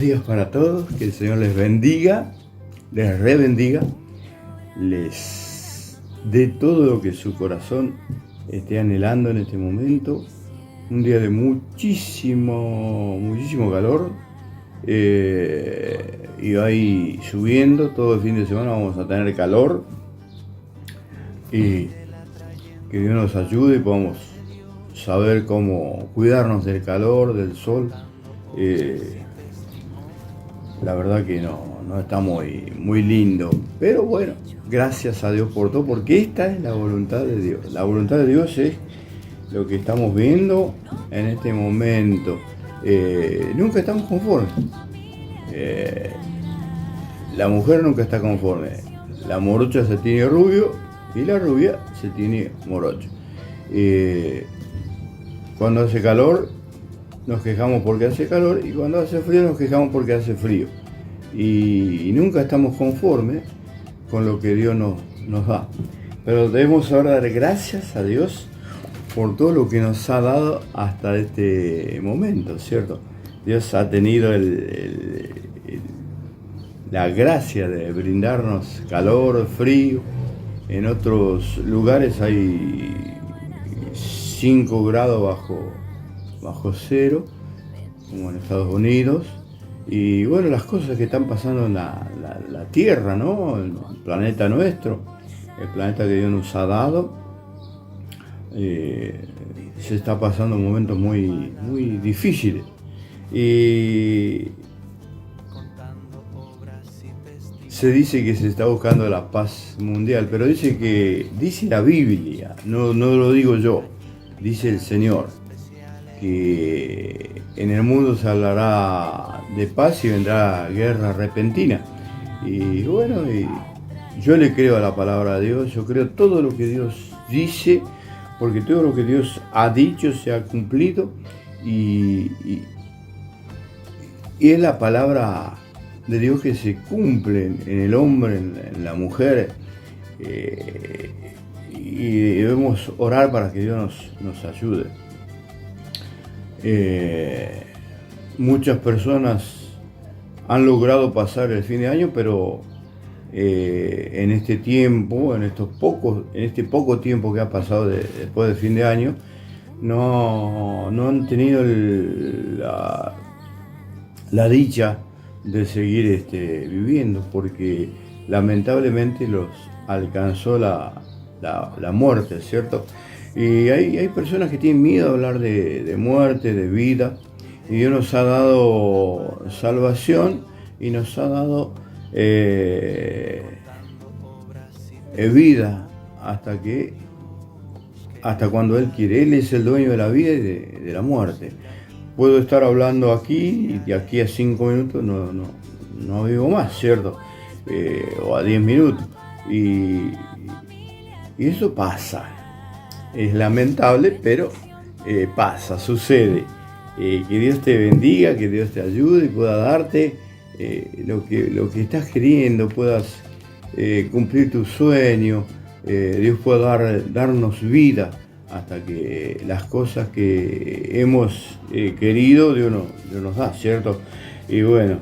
Días para todos, que el Señor les bendiga, les rebendiga, les dé todo lo que su corazón esté anhelando en este momento. Un día de muchísimo calor, y ahí subiendo todo el fin de semana vamos a tener calor, y que Dios nos ayude y podamos saber cómo cuidarnos del calor, del sol. La verdad que no está muy lindo, pero bueno, gracias a Dios por todo, porque esta es la voluntad de Dios. La voluntad de Dios es lo que estamos viendo en este momento. Nunca estamos conformes. La mujer nunca está conforme. La morocha se tiene rubio y la rubia se tiene morocho. Cuando hace calor nos quejamos porque hace calor, y cuando hace frío nos quejamos porque hace frío. Y nunca estamos conformes con lo que Dios nos da. Pero debemos ahora dar gracias a Dios por todo lo que nos ha dado hasta este momento, ¿cierto? Dios ha tenido la gracia de brindarnos calor, frío. En otros lugares hay 5 grados bajo cero, como en Estados Unidos. Y bueno, las cosas que están pasando en la Tierra, ¿no? El planeta nuestro, el planeta que Dios nos ha dado, se está pasando momentos muy difíciles. Y se dice que se está buscando la paz mundial, pero dice la Biblia, no lo digo yo, dice el Señor, que en el mundo se hablará de paz y vendrá guerra repentina. Y bueno, yo le creo a la palabra de Dios, yo creo todo lo que Dios dice, porque todo lo que Dios ha dicho se ha cumplido, y es la palabra de Dios que se cumple en el hombre, en la mujer, y debemos orar para que Dios nos ayude. Muchas personas han logrado pasar el fin de año, pero en este tiempo, en este poco tiempo que ha pasado después del fin de año, no han tenido la dicha de seguir viviendo, porque lamentablemente los alcanzó la muerte, ¿cierto? Y hay personas que tienen miedo a hablar de muerte, de vida, y Dios nos ha dado salvación y nos ha dado vida hasta cuando Él quiere. Él es el dueño de la vida y de la muerte. Puedo estar hablando aquí y de aquí a 5 minutos no vivo más, ¿cierto? O a 10 minutos. Y eso pasa. Es lamentable, pero pasa, sucede. Que Dios te bendiga, que Dios te ayude y pueda darte lo que estás queriendo, puedas cumplir tu sueño. Dios pueda darnos vida hasta que las cosas que hemos querido, Dios nos da, ¿cierto? Y bueno,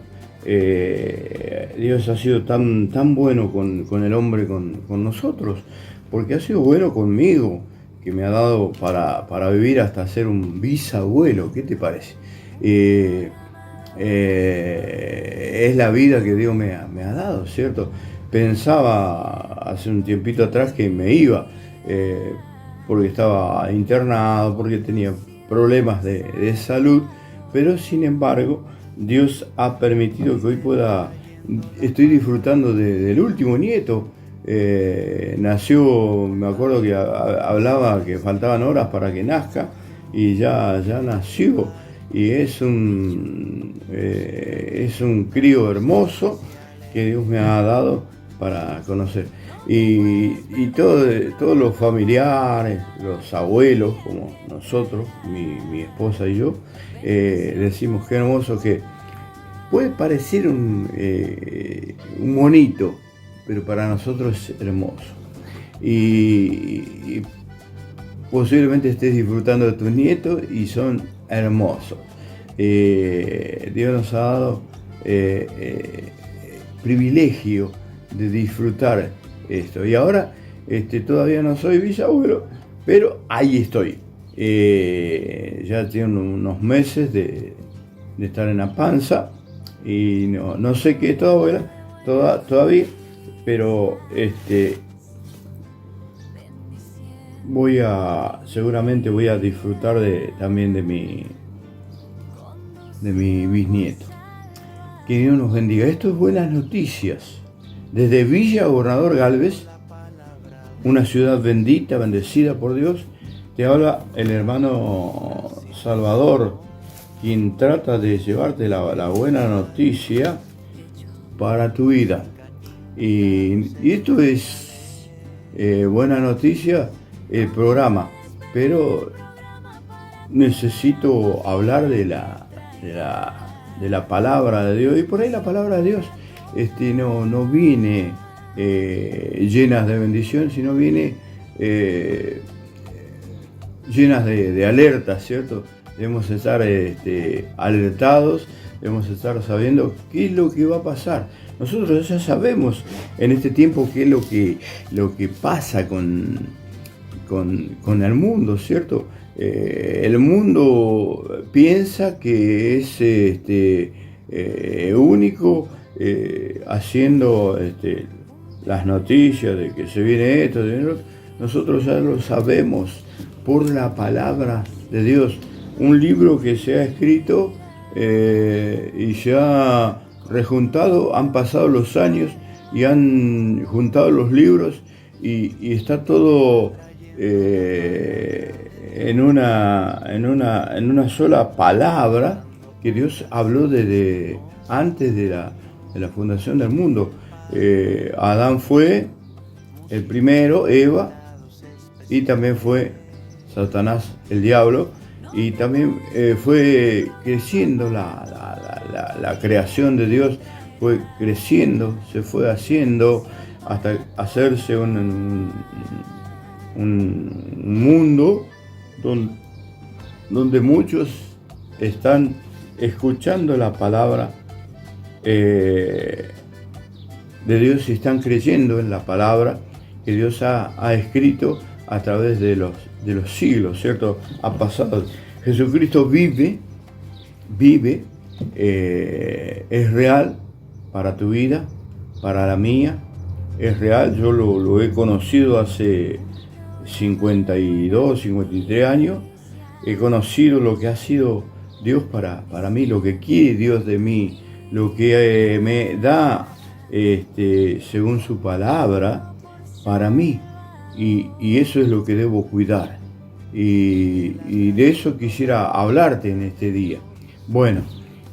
Dios ha sido tan bueno con el hombre, con nosotros, porque ha sido bueno conmigo, que me ha dado para vivir hasta ser un bisabuelo. ¿Qué te parece? Es la vida que Dios me ha dado, ¿cierto? Pensaba hace un tiempito atrás que me iba, porque estaba internado, porque tenía problemas de salud, pero sin embargo Dios ha permitido que hoy estoy disfrutando del último nieto. Nació, me acuerdo que hablaba que faltaban horas para que nazca, y ya nació, y es un crío hermoso que Dios me ha dado para conocer. Y todos los familiares, los abuelos, como nosotros, mi esposa y yo, decimos qué hermoso, que puede parecer un monito, pero para nosotros es hermoso. Y posiblemente estés disfrutando de tus nietos y son hermosos. Dios nos ha dado privilegio de disfrutar esto. Y ahora todavía no soy bisabuelo, pero ahí estoy. Ya tengo unos meses de estar en la panza y no sé qué es todavía, pero seguramente voy a disfrutar también de mi bisnieto. Que Dios nos bendiga. Esto es Buenas Noticias. Desde Villa Gobernador Galvez, una ciudad bendita, bendecida por Dios, te habla el hermano Salvador, quien trata de llevarte la buena noticia para tu vida. Y esto es Buena Noticia, el programa, pero necesito hablar de la palabra de Dios, y por ahí la palabra de Dios no viene llenas de bendición, sino viene llenas de alertas, ¿cierto? Debemos estar alertados, debemos estar sabiendo qué es lo que va a pasar. Nosotros ya sabemos en este tiempo qué es lo que pasa con el mundo, ¿cierto? El mundo piensa que es único, haciendo las noticias de que se viene esto, nosotros ya lo sabemos por la palabra de Dios. Un libro que se ha escrito y se ha rejuntado, han pasado los años y han juntado los libros y está todo en una sola palabra que Dios habló desde antes de la fundación del mundo. Adán fue el primero, Eva, y también fue Satanás, el diablo, y también fue creciendo la creación de Dios, fue creciendo, se fue haciendo hasta hacerse un mundo donde muchos están escuchando la palabra de Dios y están creyendo en la palabra que Dios ha escrito a través de los siglos, ¿cierto? Ha pasado. Jesucristo vive, es real para tu vida, para la mía, es real. Yo lo he conocido hace 52, 53 años. He conocido lo que ha sido Dios para mí, lo que quiere Dios de mí, lo que me da según su palabra para mí. Y eso es lo que debo cuidar. Y de eso quisiera hablarte en este día. Bueno,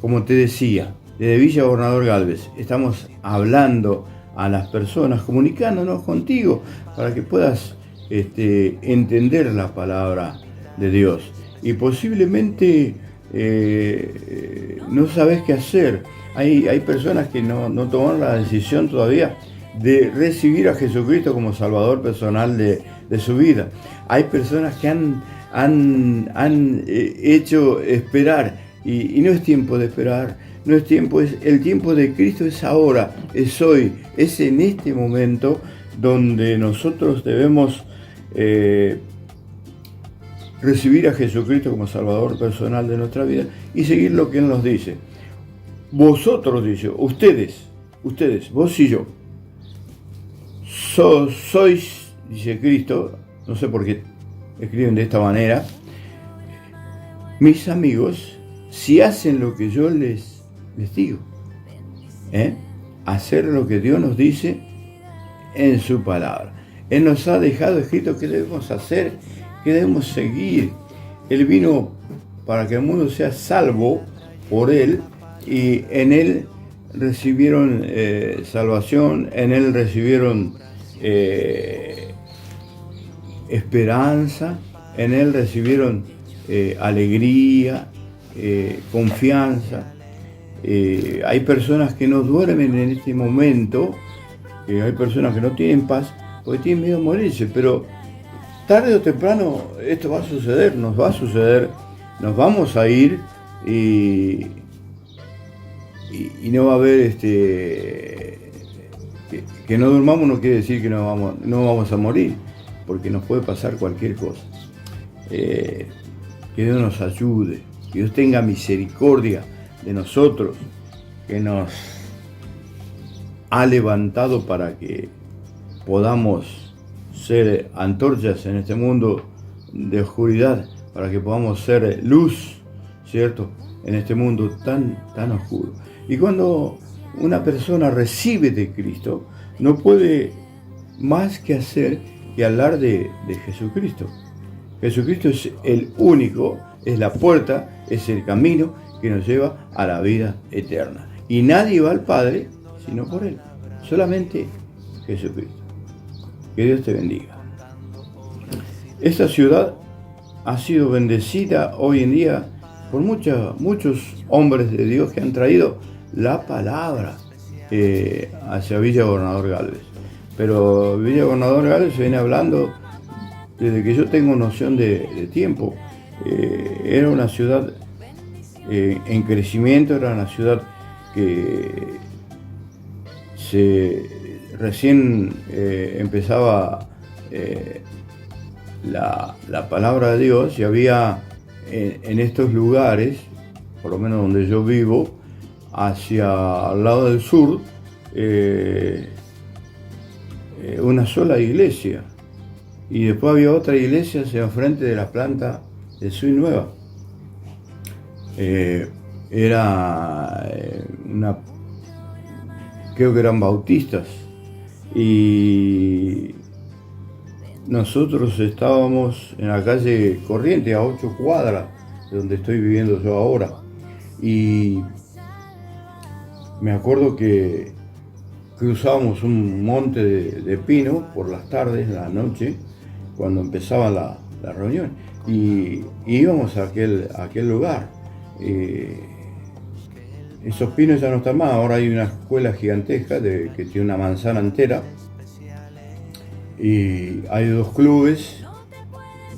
como te decía, desde Villa Gobernador Galvez estamos hablando a las personas, comunicándonos contigo para que puedas entender la palabra de Dios. Y posiblemente no sabes qué hacer. Hay personas que no tomaron la decisión todavía de recibir a Jesucristo como Salvador personal de su vida. Hay personas que han hecho esperar y no es tiempo de esperar, no es tiempo, el tiempo de Cristo es ahora, es hoy, es en este momento donde nosotros debemos recibir a Jesucristo como Salvador personal de nuestra vida y seguir lo que Él nos dice. Vosotros, dice, ustedes, vos y yo, sois, dice Cristo, no sé por qué escriben de esta manera, mis amigos, si hacen lo que yo les digo, hacer lo que Dios nos dice en su palabra. Él nos ha dejado escrito qué debemos hacer, qué debemos seguir. Él vino para que el mundo sea salvo por Él, y en Él recibieron salvación, en Él recibieron esperanza, en Él recibieron alegría, confianza. Hay personas que no duermen en este momento, hay personas que no tienen paz porque tienen miedo a morirse, pero tarde o temprano esto va a suceder, nos vamos a ir y y no va a haber que no durmamos no quiere decir que no vamos a morir, porque nos puede pasar cualquier cosa. Que Dios nos ayude, que Dios tenga misericordia de nosotros, que nos ha levantado para que podamos ser antorchas en este mundo de oscuridad, para que podamos ser luz, ¿cierto?, en este mundo tan oscuro. Y cuando una persona recibe de Cristo, no puede más que hacer que hablar de Jesucristo. Jesucristo es el único, es la puerta, es el camino que nos lleva a la vida eterna. Y nadie va al Padre sino por Él, solamente Jesucristo. Que Dios te bendiga. Esta ciudad ha sido bendecida hoy en día por muchos hombres de Dios que han traído la palabra hacia Villa Gobernador Galvez. Pero Villa Gobernador Galvez se viene hablando desde que yo tengo noción de tiempo. Era una ciudad en crecimiento, era una ciudad que recién empezaba la palabra de Dios, y había en estos lugares, por lo menos donde yo vivo, hacia el lado del sur, una sola iglesia, y después había otra iglesia hacia el frente de la planta de Sui Nueva. Creo que eran bautistas, y nosotros estábamos en la calle Corriente, a 8 cuadras de donde estoy viviendo yo ahora. Y me acuerdo que cruzábamos un monte de pino por las tardes, en la noche, cuando empezaba la reunión, y íbamos a aquel lugar. Esos pinos ya no están más, ahora hay una escuela gigantesca que tiene una manzana entera, y hay 2 clubes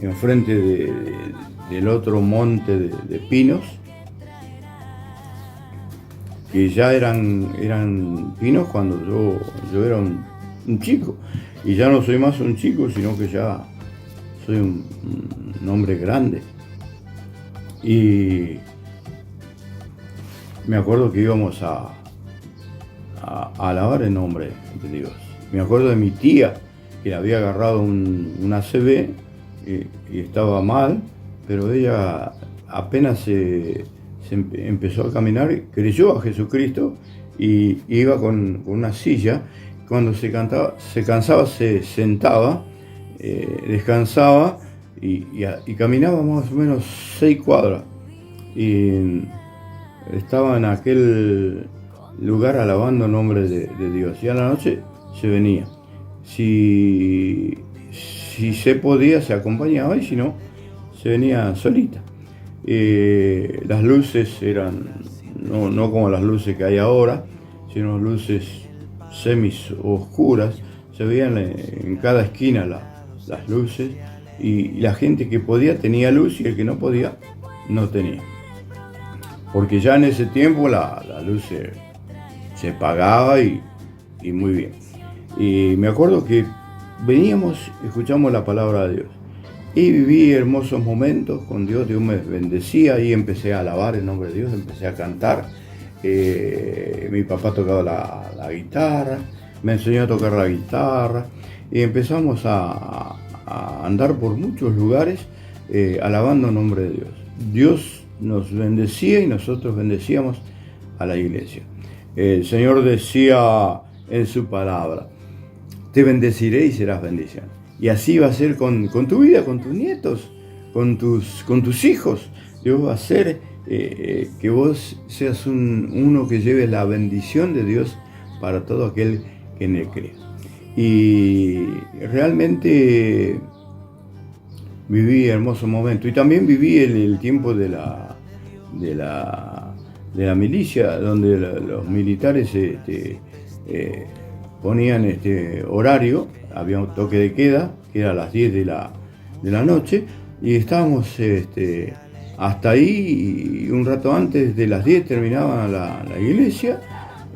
enfrente del otro monte de pinos, que ya eran pinos cuando yo era un chico, y ya no soy más un chico, sino que ya soy un hombre grande. Y me acuerdo que íbamos a alabar el nombre de Dios. Me acuerdo de mi tía, que le había agarrado un ACV y estaba mal, pero ella apenas se empezó a caminar, creyó a Jesucristo y iba con una silla. Cuando se cansaba, se sentaba, descansaba y caminaba más o menos 6 cuadras. Y estaba en aquel lugar alabando el nombre de Dios. Y a la noche se venía. Si se podía, se acompañaba, y si no, se venía solita. Las luces eran no como las luces que hay ahora, sino luces semis oscuras. Se veían en cada esquina las luces, y la gente que podía tenía luz, y el que no podía no tenía. Porque ya en ese tiempo la luz se apagaba, y muy bien. Y me acuerdo que veníamos, escuchamos la palabra de Dios, y viví hermosos momentos con Dios. Dios me bendecía, y empecé a alabar el nombre de Dios, empecé a cantar. Mi papá tocaba la guitarra, me enseñó a tocar la guitarra, y empezamos a andar por muchos lugares alabando el nombre de Dios. Dios nos bendecía y nosotros bendecíamos a la iglesia. El Señor decía en su palabra: te bendeciré y serás bendición. Y así va a ser con tu vida, con tus nietos, con tus hijos. Dios va a hacer que vos seas uno que lleve la bendición de Dios para todo aquel que en Él cree. Y realmente viví hermosos momentos. Y también viví el tiempo de la milicia, donde los militares ponían horario. Había un toque de queda, que era a las 10 de la noche, y estábamos hasta ahí, y un rato antes de las 10 terminaba la iglesia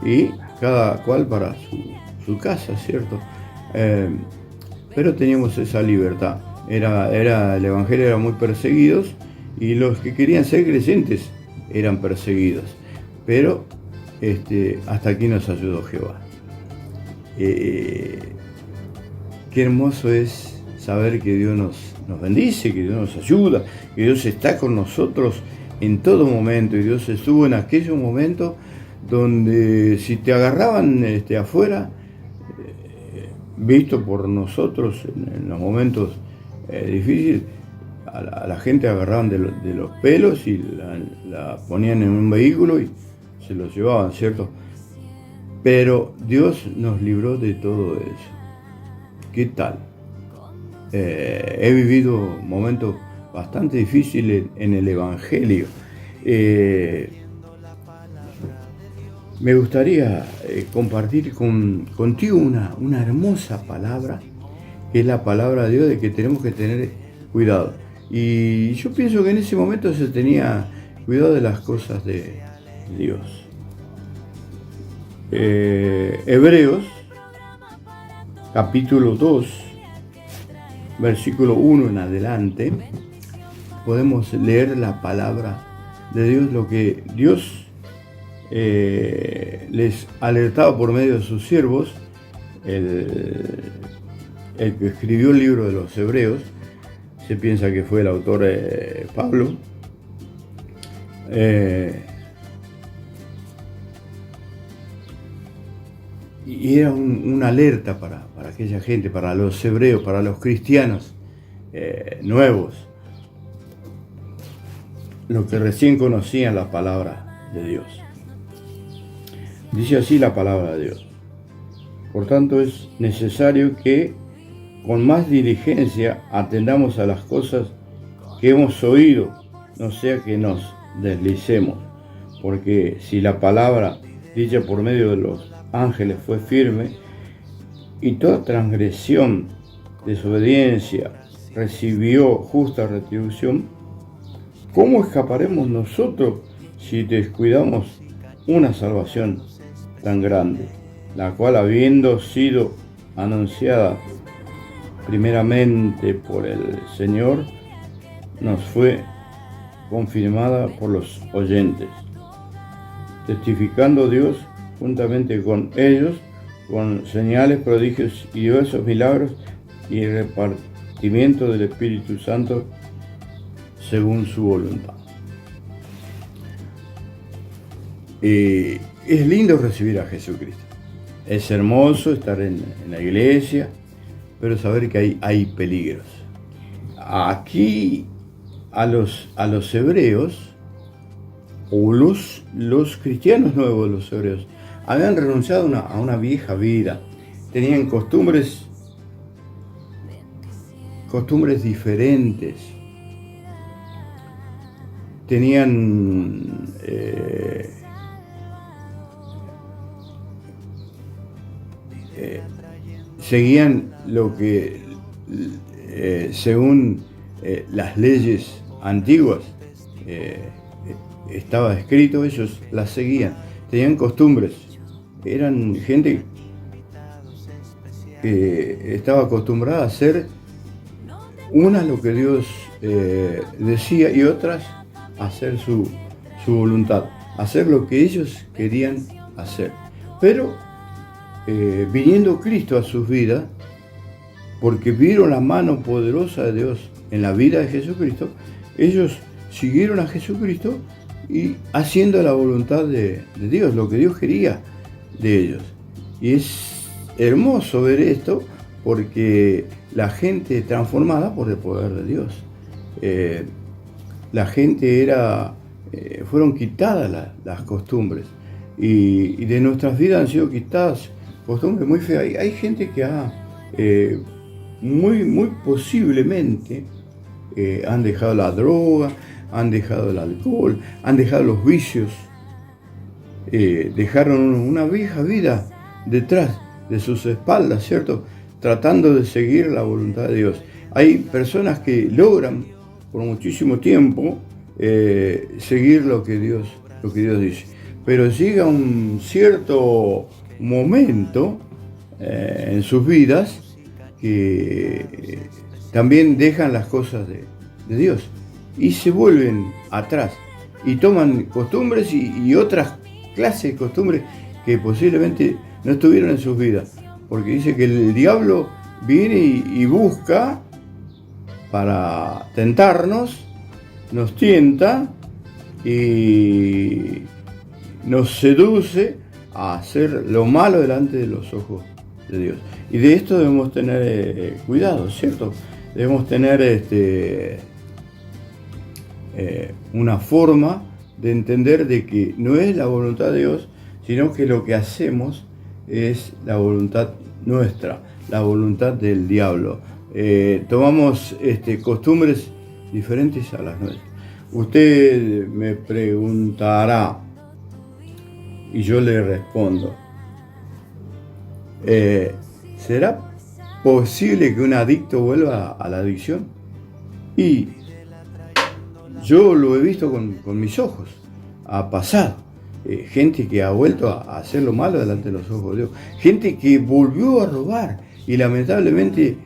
y cada cual para su casa, ¿cierto? Pero teníamos esa libertad. El Evangelio era muy perseguidos y los que querían ser creyentes eran perseguidos. Pero hasta aquí nos ayudó Jehová. Qué hermoso es saber que Dios nos bendice, que Dios nos ayuda, que Dios está con nosotros en todo momento, y Dios estuvo en aquellos momentos donde si te agarraban afuera, visto por nosotros en los momentos difíciles, a la gente agarraban de los pelos y la ponían en un vehículo y se los llevaban, ¿cierto? Pero Dios nos libró de todo eso. ¿Qué tal? He vivido momentos bastante difíciles en el Evangelio. Me gustaría compartir contigo una hermosa palabra, que es la palabra de Dios, de que tenemos que tener cuidado. Y yo pienso que en ese momento se tenía cuidado de las cosas de Dios. Hebreos, capítulo 2, versículo 1 en adelante, podemos leer la palabra de Dios, lo que Dios les alertaba por medio de sus siervos, el que escribió el libro de los Hebreos. Se piensa que fue el autor Pablo. Y era una alerta para aquella gente, para los hebreos, para los cristianos nuevos, los que recién conocían la palabra de Dios. Dice así la palabra de Dios: por tanto, es necesario que con más diligencia atendamos a las cosas que hemos oído, no sea que nos deslicemos, porque si la palabra dicha por medio de los ángeles fue firme, y toda transgresión, desobediencia recibió justa retribución, ¿cómo escaparemos nosotros si descuidamos una salvación tan grande, la cual, habiendo sido anunciada primeramente por el Señor, nos fue confirmada por los oyentes, testificando Dios juntamente con ellos, con señales, prodigios y diversos milagros y repartimiento del Espíritu Santo según su voluntad. Es lindo recibir a Jesucristo. Es hermoso estar en la iglesia, pero saber que hay peligros. Aquí a los hebreos, o los cristianos nuevos de los hebreos, habían renunciado a una vieja vida. Tenían costumbres diferentes. Tenían seguían lo que según las leyes antiguas estaba escrito, ellos las seguían. Tenían costumbres. Eran gente que estaba acostumbrada a hacer unas lo que Dios decía y otras a hacer su voluntad, hacer lo que ellos querían hacer. Pero viniendo Cristo a sus vidas, porque vieron la mano poderosa de Dios en la vida de Jesucristo, ellos siguieron a Jesucristo y haciendo la voluntad de Dios, lo que Dios quería de ellos. Y es hermoso ver esto, porque la gente transformada por el poder de Dios. La gente fueron quitadas las costumbres, y de nuestras vidas han sido quitadas costumbres muy feas. Hay gente que muy posiblemente han dejado la droga, han dejado el alcohol, han dejado los vicios, dejaron una vieja vida detrás de sus espaldas, ¿cierto? Tratando de seguir la voluntad de Dios. Hay personas que logran por muchísimo tiempo seguir lo que Dios dice. Pero llega un cierto momento en sus vidas que también dejan las cosas de Dios y se vuelven atrás y toman costumbres y otras clases de costumbres que posiblemente no estuvieron en sus vidas, porque dice que el diablo viene y busca para tentarnos, nos tienta y nos seduce a hacer lo malo delante de los ojos de Dios. Y de esto debemos tener cuidado, ¿cierto? Debemos tener una forma de entender de que no es la voluntad de Dios, sino que lo que hacemos es la voluntad nuestra, la voluntad del diablo. Tomamos costumbres diferentes a las nuestras. Usted me preguntará y yo le respondo, ¿será posible que un adicto vuelva a la adicción? Y yo lo he visto con mis ojos, ha pasado. Gente que ha vuelto a hacer lo malo delante de los ojos de Dios, gente que volvió a robar y lamentablemente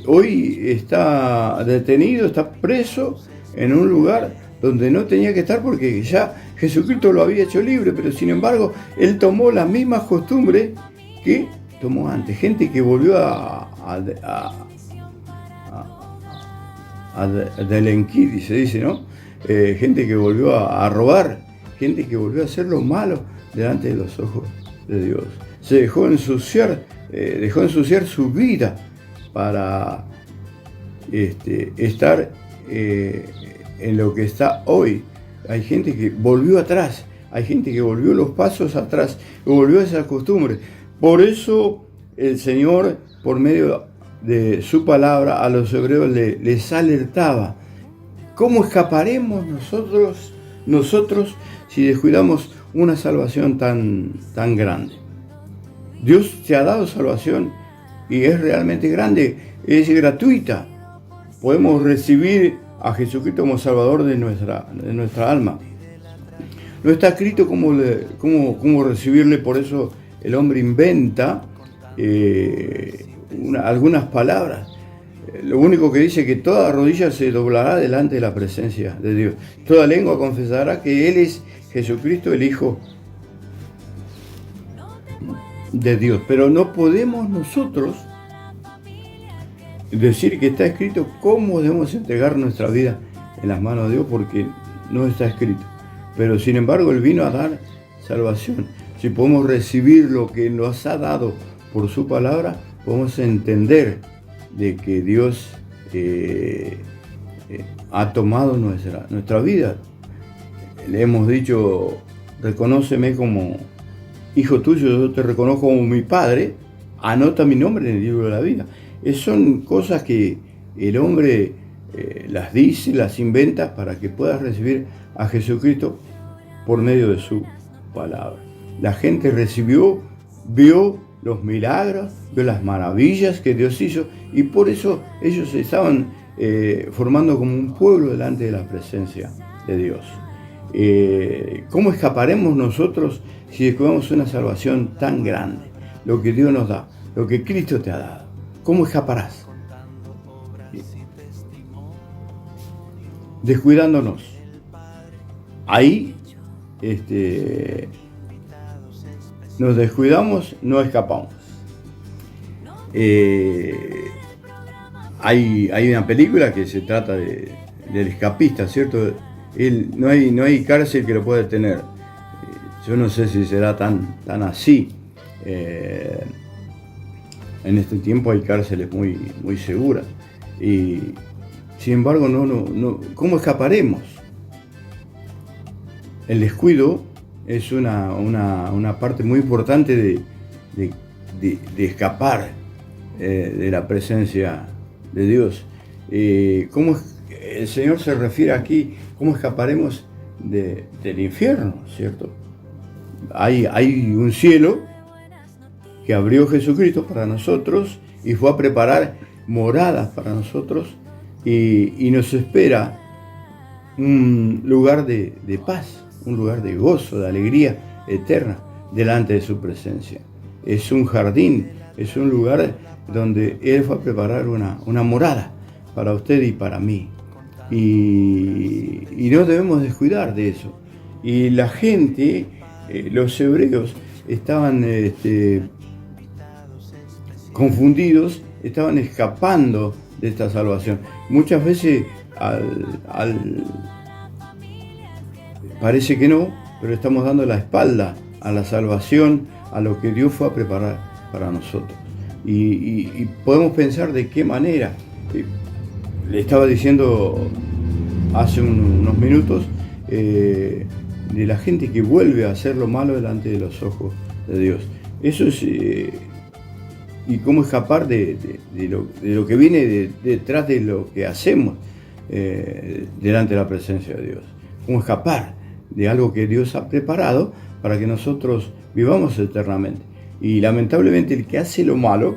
hoy está detenido, está preso en un lugar donde no tenía que estar porque ya Jesucristo lo había hecho libre, pero sin embargo él tomó las mismas costumbres que tomó antes. Gente que volvió a delinquir, se dice, ¿no? Gente que volvió a robar, gente que volvió a hacer lo malo delante de los ojos de Dios. Se dejó ensuciar su vida para estar en lo que está hoy. Hay gente que volvió atrás, hay gente que volvió los pasos atrás, volvió a esas costumbres. Por eso el Señor, por medio de su palabra, a los hebreos les alertaba. ¿Cómo escaparemos nosotros si descuidamos una salvación tan grande? Dios te ha dado salvación y es realmente grande, es gratuita. Podemos recibir a Jesucristo como Salvador de nuestra alma. No está escrito cómo recibirle, por eso el hombre inventa algunas palabras. Lo único que dice que toda rodilla se doblará delante de la presencia de Dios. Toda lengua confesará que Él es Jesucristo, el Hijo de Dios. Pero no podemos nosotros decir que está escrito cómo debemos entregar nuestra vida en las manos de Dios, porque no está escrito. Pero sin embargo Él vino a dar salvación. Si podemos recibir lo que nos ha dado por su palabra, podemos entender de que Dios ha tomado nuestra vida. Le hemos dicho, reconóceme como hijo tuyo, yo te reconozco como mi padre, anota mi nombre en el libro de la vida. Son cosas que el hombre las dice, las inventa para que puedas recibir a Jesucristo por medio de su palabra. La gente recibió, vio los milagros, vio las maravillas que Dios hizo, y por eso ellos se estaban formando como un pueblo delante de la presencia de Dios. ¿Cómo escaparemos nosotros si descubrimos una salvación tan grande? Lo que Dios nos da, lo que Cristo te ha dado. ¿Cómo escaparás? Descuidándonos. Ahí nos descuidamos, no escapamos. Hay una película que se trata del escapista, ¿cierto? No hay cárcel que lo pueda detener. Yo no sé si será tan así. En este tiempo hay cárceles muy seguras. Y sin embargo, no. ¿Cómo escaparemos? El descuido es una parte muy importante de escapar de la presencia de Dios. ¿Cómo el Señor se refiere aquí? ¿Cómo escaparemos del infierno? ¿Cierto? Hay un cielo que abrió Jesucristo para nosotros y fue a preparar moradas para nosotros y nos espera un lugar de paz, un lugar de gozo, de alegría eterna delante de su presencia. Es un jardín, es un lugar donde Él fue a preparar una morada para usted y para mí. Y no debemos descuidar de eso. Y la gente, los hebreos, estaban confundidos, estaban escapando de esta salvación. Muchas veces parece que no, pero estamos dando la espalda a la salvación, a lo que Dios fue a preparar para nosotros. Y podemos pensar de qué manera. Le estaba diciendo hace unos minutos de la gente que vuelve a hacer lo malo delante de los ojos de Dios. Eso es... y cómo escapar de lo que viene detrás de lo que hacemos delante de la presencia de Dios. Cómo escapar de algo que Dios ha preparado para que nosotros vivamos eternamente. Y lamentablemente el que hace lo malo,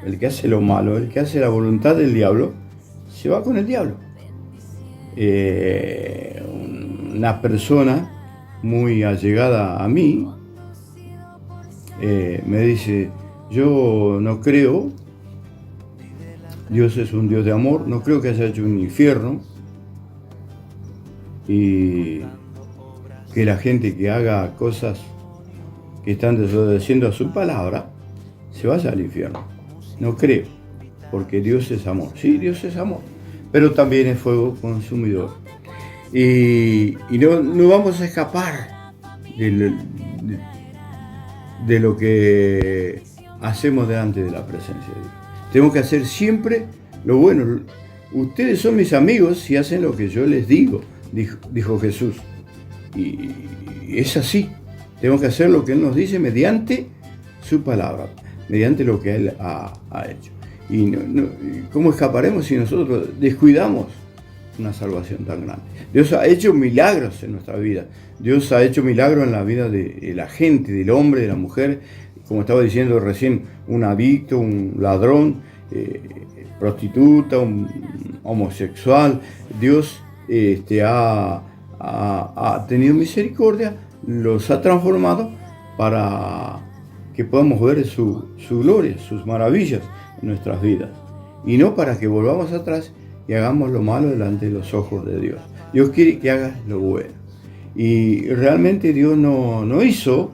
el que hace la voluntad del diablo, se va con el diablo. Una persona muy allegada a mí me dice: yo no creo, Dios es un Dios de amor, no creo que haya hecho un infierno y que la gente que haga cosas que están desobedeciendo a su palabra se vaya al infierno. No creo, porque Dios es amor. Sí, Dios es amor, pero también es fuego consumidor. Y no vamos a escapar de lo que hacemos delante de la presencia de Dios. Tenemos que hacer siempre lo bueno. Ustedes son mis amigos si hacen lo que yo les digo, dijo Jesús. Y es así. Tenemos que hacer lo que Él nos dice mediante su palabra, mediante lo que Él ha hecho. Y ¿cómo escaparemos si nosotros descuidamos una salvación tan grande? Dios ha hecho milagros en nuestra vida. Dios ha hecho milagros en la vida de la gente, del hombre, de la mujer. Como estaba diciendo recién, un adicto, un ladrón, prostituta, un homosexual. Dios ha tenido misericordia, los ha transformado para que podamos ver su gloria, sus maravillas en nuestras vidas. Y no para que volvamos atrás y hagamos lo malo delante de los ojos de Dios. Dios quiere que hagas lo bueno. Y realmente Dios no hizo,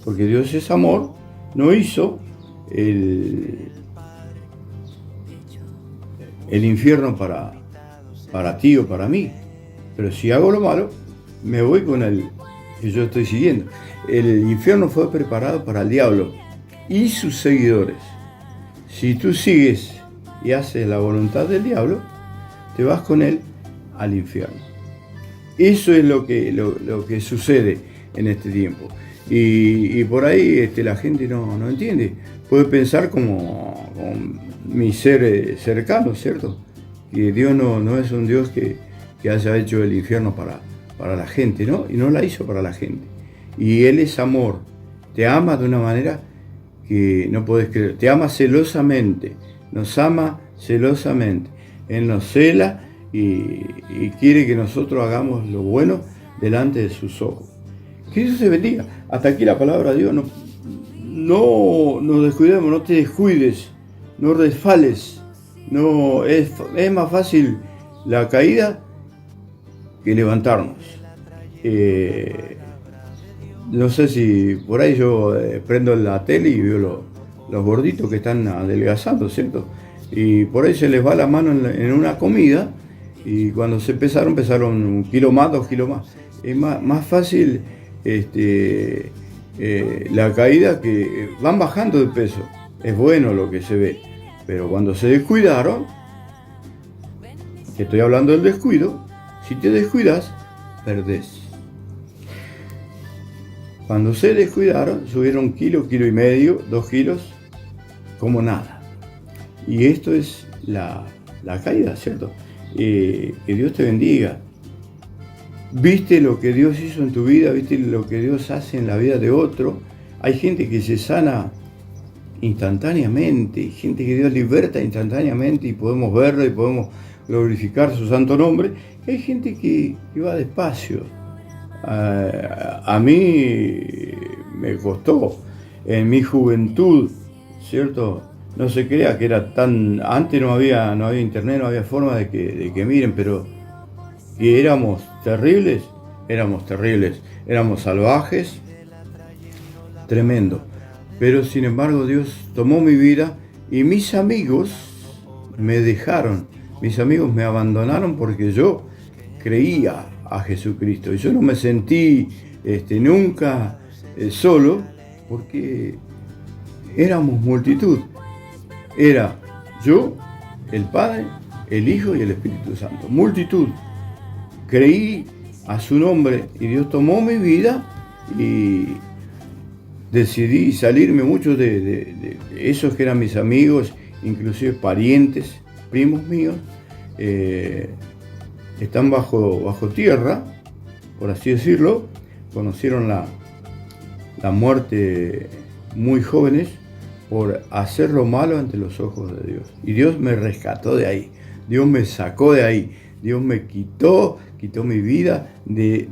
porque Dios es amor, no hizo el infierno para ti o para mí. Pero si hago lo malo, me voy con el que yo estoy siguiendo. El infierno fue preparado para el diablo y sus seguidores. Si tú sigues y haces la voluntad del diablo, te vas con él al infierno. Eso es lo que sucede en este tiempo. Y por ahí la gente no entiende. Puede pensar como mi ser cercano, ¿cierto? Que Dios no es un Dios que haya hecho el infierno para la gente, ¿no? Y no la hizo para la gente. Y Él es amor. Te ama de una manera que no puedes creer. Te ama celosamente. Nos ama celosamente. Él nos cela y quiere que nosotros hagamos lo bueno delante de sus ojos. Que Dios te bendiga. Hasta aquí la palabra de Dios. No nos descuidemos, no te descuides, no resfales. No, es más fácil la caída que levantarnos. No sé si por ahí yo prendo la tele y veo los gorditos que están adelgazando, ¿cierto? Y por ahí se les va la mano en una comida y cuando se pesaron 1 kilo más, 2 kilos más. Es más fácil la caída, que van bajando de peso. Es bueno lo que se ve, pero cuando se descuidaron, que estoy hablando del descuido, si te descuidas, perdés. Cuando se descuidaron, subieron 1,5 kilos, 2 kilos, como nada. Y esto es la caída, ¿cierto? Que Dios te bendiga. ¿Viste lo que Dios hizo en tu vida? ¿Viste lo que Dios hace en la vida de otro? Hay gente que se sana instantáneamente, gente que Dios liberta instantáneamente y podemos verlo y podemos glorificar su santo nombre. Hay gente que va despacio. A mí me costó en mi juventud, ¿cierto? No se crea que era tan... Antes no había internet, no había forma de que miren, pero que éramos terribles, éramos salvajes, tremendo. Pero sin embargo Dios tomó mi vida y mis amigos me dejaron, mis amigos me abandonaron porque yo creía a Jesucristo. Y yo no me sentí nunca solo, porque éramos multitud. Era yo, el Padre, el Hijo y el Espíritu Santo. Multitud. Creí a su nombre y Dios tomó mi vida y decidí salirme. Muchos de esos que eran mis amigos, inclusive parientes, primos míos, están bajo tierra, por así decirlo. Conocieron la muerte muy jóvenes por hacer lo malo ante los ojos de Dios. Y Dios me rescató de ahí, Dios me sacó de ahí, Dios me quitó mi vida de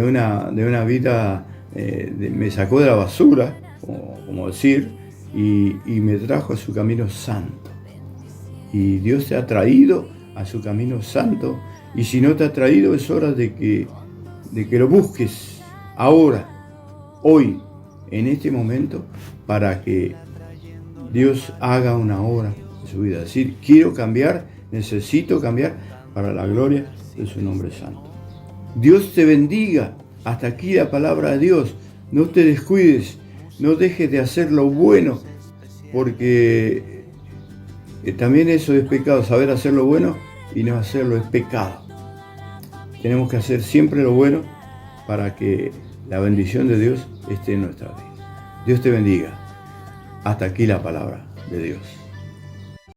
una vida, me sacó de la basura, como decir, y me trajo a su camino santo. Y Dios te ha traído a su camino santo, y si no te ha traído, es hora de que lo busques ahora, hoy, en este momento, para que Dios haga una obra en su vida. Es decir, quiero cambiar, necesito cambiar para la gloria de su nombre santo. Dios te bendiga. Hasta aquí la palabra de Dios. No te descuides, no dejes de hacer lo bueno, porque también eso es pecado. Saber hacer lo bueno y no hacerlo es pecado. Tenemos que hacer siempre lo bueno para que la bendición de Dios esté en nuestra vida. Dios te bendiga. Hasta aquí la palabra de Dios.